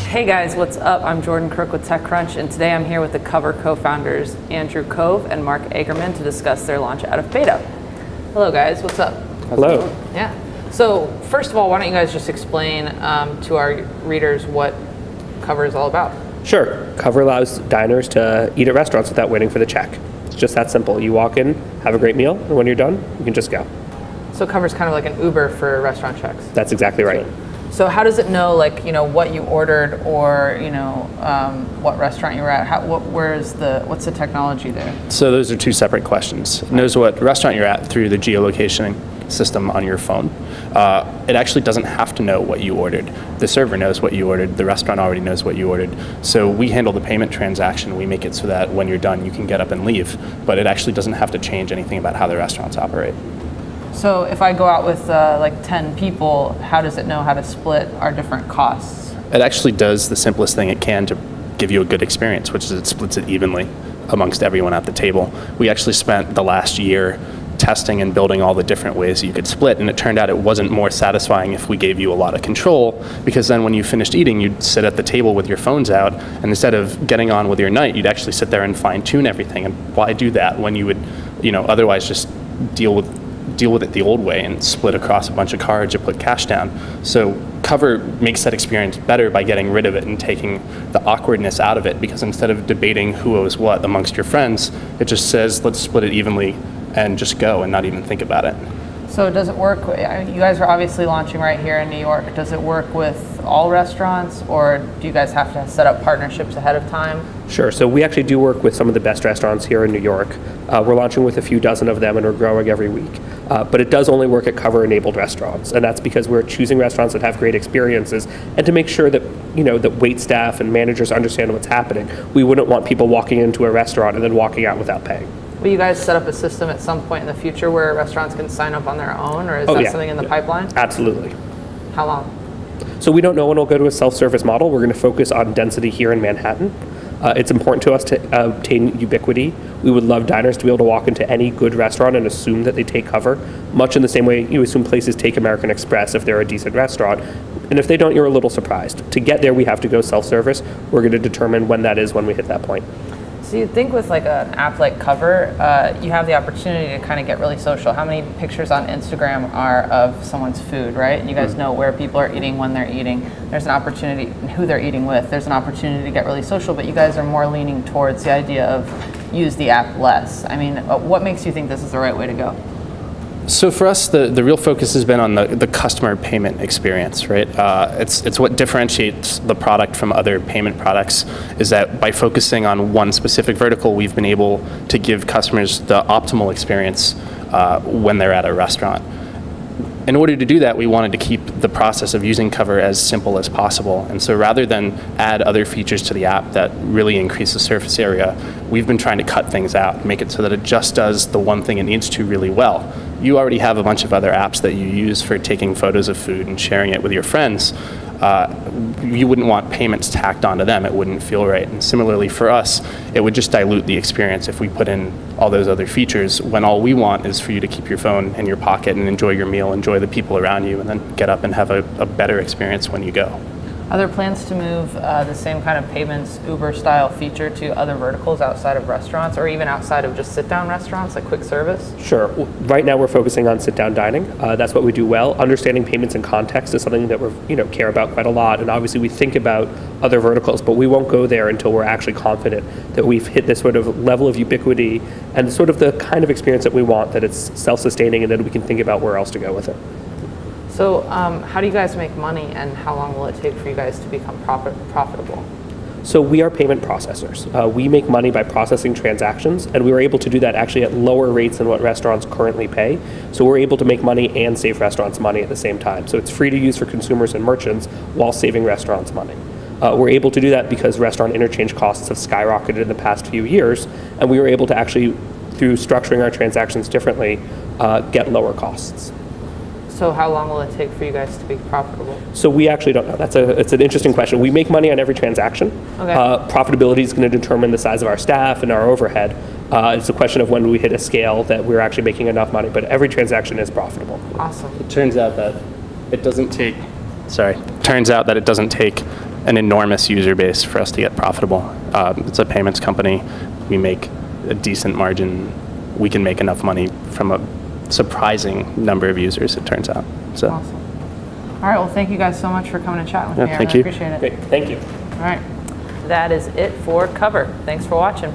Hey guys, what's up? I'm Jordan Crook with TechCrunch, and today I'm here with the Cover co-founders Andrew Cove and Mark Agerman to discuss their launch out of beta. Hello guys, what's up? Hello. Yeah. So first of all, why don't you guys just explain to our readers what Cover is all about? Sure. Cover allows diners to eat at restaurants without waiting for the check. It's just that simple. You walk in, have a great meal, and when you're done, you can just go. So Cover's kind of like an Uber for restaurant checks. That's exactly right. So how does it know, like, what you ordered, or what restaurant you were at? What's the technology there? So those are two separate questions. It knows what restaurant you're at through the geolocating system on your phone. It actually doesn't have to know what you ordered. The server knows what you ordered. The restaurant already knows what you ordered. So we handle the payment transaction. We make it so that when you're done, you can get up and leave. But it actually doesn't have to change anything about how the restaurants operate. So if I go out with like 10 people, how does it know how to split our different costs? It actually does the simplest thing it can to give you a good experience, which is it splits it evenly amongst everyone at the table. We actually spent the last year testing and building all the different ways you could split, and it turned out it wasn't more satisfying if we gave you a lot of control, because then when you finished eating, you'd sit at the table with your phones out, and instead of getting on with your night, you'd actually sit there and fine-tune everything. And why do that when you would otherwise just deal with it the old way and split across a bunch of cards or put cash down? So Cover makes that experience better by getting rid of it and taking the awkwardness out of it, because instead of debating who owes what amongst your friends, it just says, let's split it evenly and just go and not even think about it. So does it work, you guys are obviously launching right here in New York, does it work with all restaurants, or do you guys have to set up partnerships ahead of time? Sure, so we actually do work with some of the best restaurants here in New York. We're launching with a few dozen of them, and we're growing every week. But it does only work at Cover-enabled restaurants, and that's because we're choosing restaurants that have great experiences, and to make sure that that wait staff and managers understand what's happening. We wouldn't want people walking into a restaurant and then walking out without paying. Will you guys set up a system at some point in the future where restaurants can sign up on their own, or is that something in the pipeline? Absolutely. How long? So we don't know when we'll go to a self-service model. We're going to focus on density here in Manhattan. It's important to us to obtain ubiquity. We would love diners to be able to walk into any good restaurant and assume that they take Cover, much in the same way you assume places take American Express if they're a decent restaurant. And if they don't, you're a little surprised. To get there, we have to go self-service. We're going to determine when that is when we hit that point. So you'd think with like an app like Cover, you have the opportunity to kind of get really social. How many pictures on Instagram are of someone's food, right? And you guys know where people are eating, when they're eating. There's an opportunity, who they're eating with. There's an opportunity to get really social, but you guys are more leaning towards the idea of use the app less. I mean, what makes you think this is the right way to go? So for us, the real focus has been on the customer payment experience, right? It's what differentiates the product from other payment products, is that by focusing on one specific vertical, we've been able to give customers the optimal experience when they're at a restaurant. In order to do that, we wanted to keep the process of using Cover as simple as possible. And so rather than add other features to the app that really increase the surface area, we've been trying to cut things out, make it so that it just does the one thing it needs to really well. You already have a bunch of other apps that you use for taking photos of food and sharing it with your friends. You wouldn't want payments tacked onto them. It wouldn't feel right. And similarly for us, it would just dilute the experience if we put in all those other features, when all we want is for you to keep your phone in your pocket and enjoy your meal, enjoy the people around you, and then get up and have a better experience when you go. Are there plans to move the same kind of payments Uber-style feature to other verticals outside of restaurants, or even outside of just sit-down restaurants, like quick service? Sure. Right now we're focusing on sit-down dining. That's what we do well. Understanding payments in context is something that we care about quite a lot, and obviously we think about other verticals, but we won't go there until we're actually confident that we've hit this sort of level of ubiquity and sort of the kind of experience that we want, that it's self-sustaining, and then we can think about where else to go with it. So how do you guys make money, and how long will it take for you guys to become profitable? So we are payment processors. We make money by processing transactions, and we were able to do that actually at lower rates than what restaurants currently pay. So we're able to make money and save restaurants money at the same time. So it's free to use for consumers and merchants while saving restaurants money. We're able to do that because restaurant interchange costs have skyrocketed in the past few years, and we were able to actually, through structuring our transactions differently, get lower costs. So how long will it take for you guys to be profitable? So we actually don't know. It's an interesting question. We make money on every transaction. Okay. Profitability is going to determine the size of our staff and our overhead. It's a question of when we hit a scale that we're actually making enough money, but every transaction is profitable. Awesome. It turns out that it doesn't take sorry, turns out that it doesn't take an enormous user base for us to get profitable. It's a payments company. We make a decent margin. We can make enough money from a surprising number of users, it turns out. So. Awesome. All right, well, thank you guys so much for coming and chatting with me. Thank I really you. appreciate it. Great, thank you. All right. That is it for Cover. Thanks for watching.